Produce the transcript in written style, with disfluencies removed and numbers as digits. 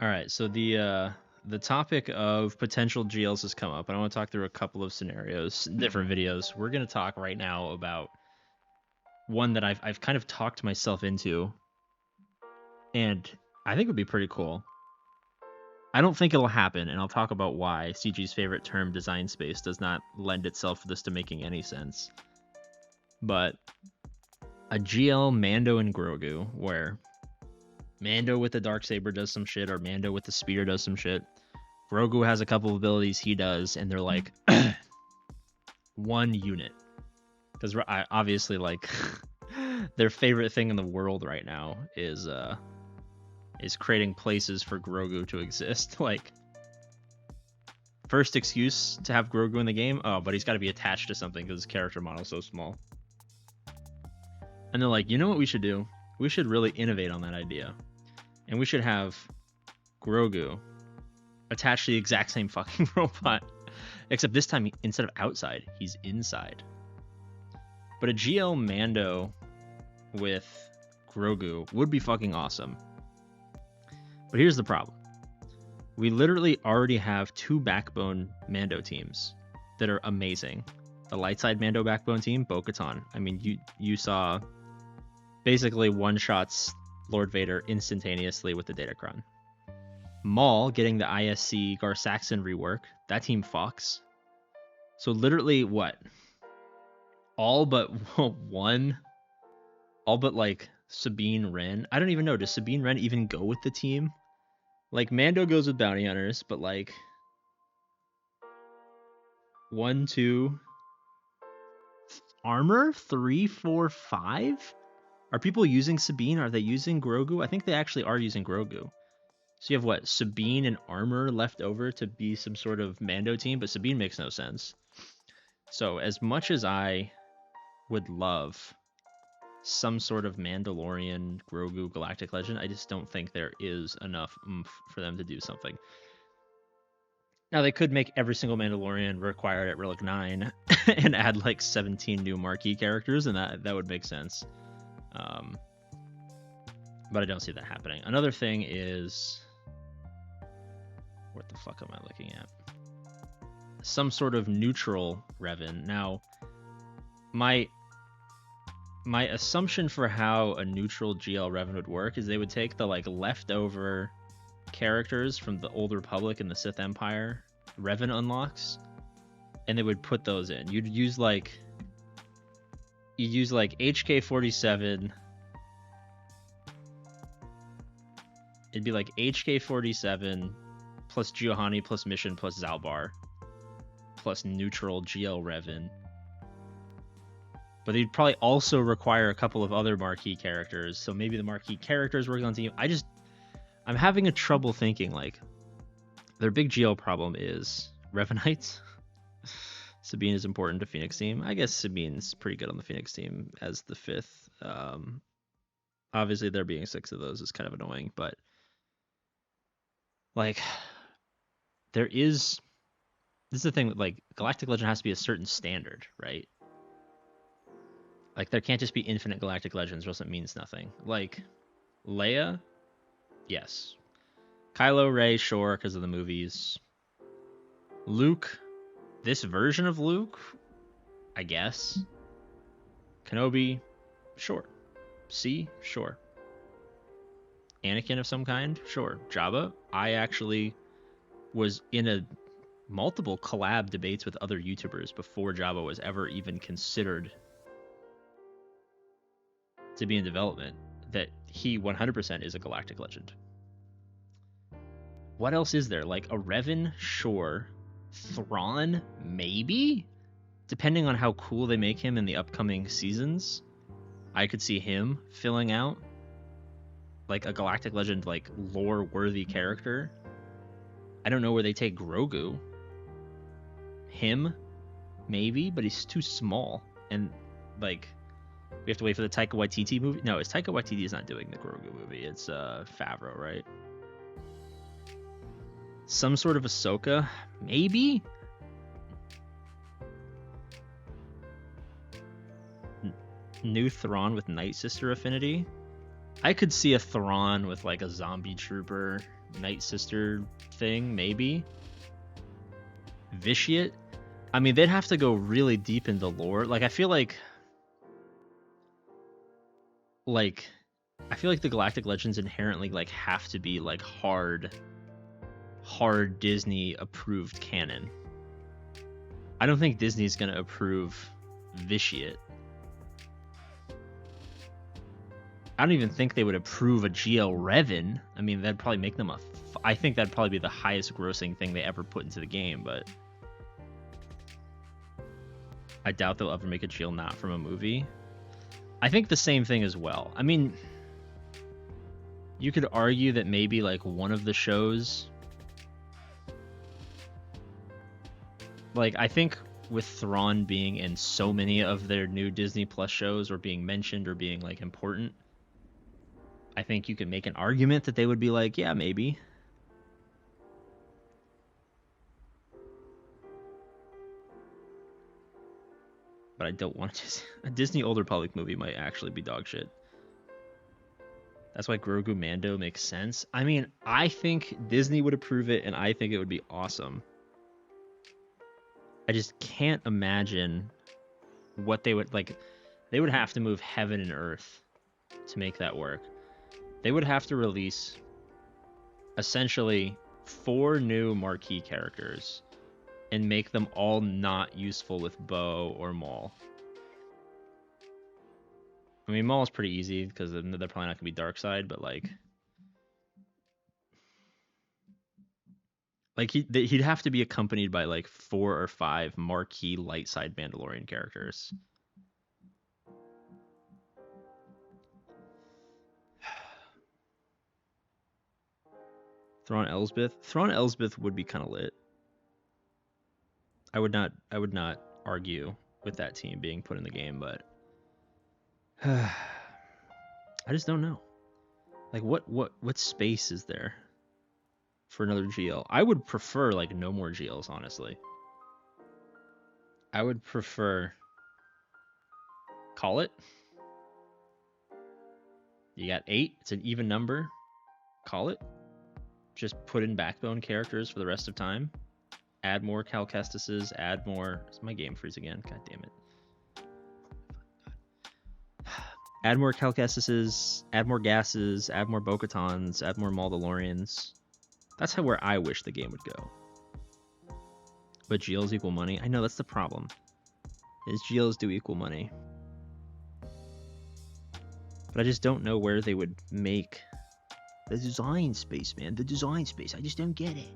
All right, so the topic of potential GLs has come up, and I want to talk through a couple of scenarios, different videos. We're gonna talk right now about one that I've kind of talked myself into, and I think it would be pretty cool. I don't think it'll happen, and I'll talk about why CG's favorite term, design space, does not lend itself for this to making any sense. But a GL Mando and Grogu, where Mando with the Dark Saber does some shit, or Mando with the spear does some shit. Grogu has a couple of abilities he does, and they're like one unit. Because obviously, like, their favorite thing in the world right now is creating places for Grogu to exist. Like, first excuse to have Grogu in the game, oh, but he's got to be attached to something because his character model is so small. And they're like, you know what we should do? We should really innovate on that idea. And we should have Grogu attached to the exact same fucking robot. Except this time, instead of outside, he's inside. But a GL Mando with Grogu would be fucking awesome. But here's the problem. We literally already have two Backbone Mando teams that are amazing. The light side Mando Backbone team, Bo-Katan. I mean, you saw basically one-shots Lord Vader instantaneously with the Datacron. Maul getting the ISC Gar Saxon rework. That team fucks. So literally, what? All but one? All but, like, Sabine Wren? I don't even know. Does Sabine Wren even go with the team? Like, Mando goes with Bounty Hunters, but, like, 1, 2... Armor? 3, 4, 5? Are people using Sabine? Are they using Grogu? I think they actually are using Grogu. So you have what? Sabine and Armor left over to be some sort of Mando team, but Sabine makes no sense. So as much as I would love some sort of Mandalorian Grogu Galactic Legend, I just don't think there is enough oomph for them to do something. Now, they could make every single Mandalorian required at Relic 9 and add like 17 new marquee characters, and that would make sense. But I don't see that happening. Another thing is... what the fuck am I looking at? Some sort of neutral Revan. Now, my assumption for how a neutral GL Revan would work is they would take the like leftover characters from the Old Republic and the Sith Empire Revan unlocks, and they would put those in. You'd use like HK-47. It'd be like HK-47 plus Giovanni plus Mission plus Zalbar plus neutral GL Revan. But they'd probably also require a couple of other marquee characters. So maybe the marquee characters working on team. I'm having a trouble thinking, like, their big GL problem is Revanites. Sabine is important to Phoenix team. I guess Sabine's pretty good on the Phoenix team as the fifth. Obviously, there being 6 of those is kind of annoying, but like, this is the thing that, like, Galactic Legend has to be a certain standard, right? Like, there can't just be infinite Galactic Legends, or else it means nothing. Like, Leia, yes. Kylo, Rey, sure, because of the movies. Luke, this version of Luke, I guess. Kenobi, sure. C, sure. Anakin of some kind, sure. Jabba, I actually was in multiple collab debates with other YouTubers before Jabba was ever even considered to be in development, that he 100% is a Galactic Legend. What else is there? Like, a Revan, sure. Thrawn, maybe? Depending on how cool they make him in the upcoming seasons, I could see him filling out like a Galactic Legend, like, lore-worthy character. I don't know where they take Grogu. Him, maybe, but he's too small. And, like, we have to wait for the Taika Waititi movie? No, Taika Waititi is not doing the Grogu movie. It's Favreau, right? Some sort of Ahsoka, maybe? New Thrawn with Night Sister affinity? I could see a Thrawn with like a zombie trooper, Night Sister thing, maybe. Vitiate. I mean, they'd have to go really deep into lore. Like, I feel like the Galactic Legends inherently like have to be like hard Disney approved canon. I don't think Disney's gonna approve Vitiate. I don't even think they would approve a GL Revan. I mean, that'd probably make them I think that'd probably be the highest grossing thing they ever put into the game, but I doubt they'll ever make a GL not from a movie. I think the same thing as well. I mean, you could argue that maybe like one of the shows, like I think with Thrawn being in so many of their new Disney Plus shows or being mentioned or being like important, I think you could make an argument that they would be like, yeah, maybe. But I don't want to. A Disney Old Republic movie might actually be dog shit. That's why Grogu Mando makes sense. I mean, I think Disney would approve it, and I think it would be awesome. I just can't imagine what they would like. They would have to move heaven and earth to make that work. They would have to release essentially 4 new marquee characters and make them all not useful with Bo or Maul. I mean, Maul's pretty easy because they're probably not going to be dark side, but like he'd have to be accompanied by like 4 or 5 marquee light side Mandalorian characters. Thrawn Elsbeth would be kind of lit. I would not argue with that team being put in the game, but I just don't know. Like what space is there for another GL? I would prefer like no more GLs, honestly. I would prefer call it. You got 8, it's an even number. Call it. Just put in backbone characters for the rest of time. Add more Cal Kestuses, add more. Is my game freeze again? God damn it. Add more Cal Kestuses, add more gases, add more Bo-Katans, add more Mandalorians. That's where I wish the game would go. But GLs equal money? I know, that's the problem. Is GLs do equal money. But I just don't know where they would make the design space, man. The design space. I just don't get it.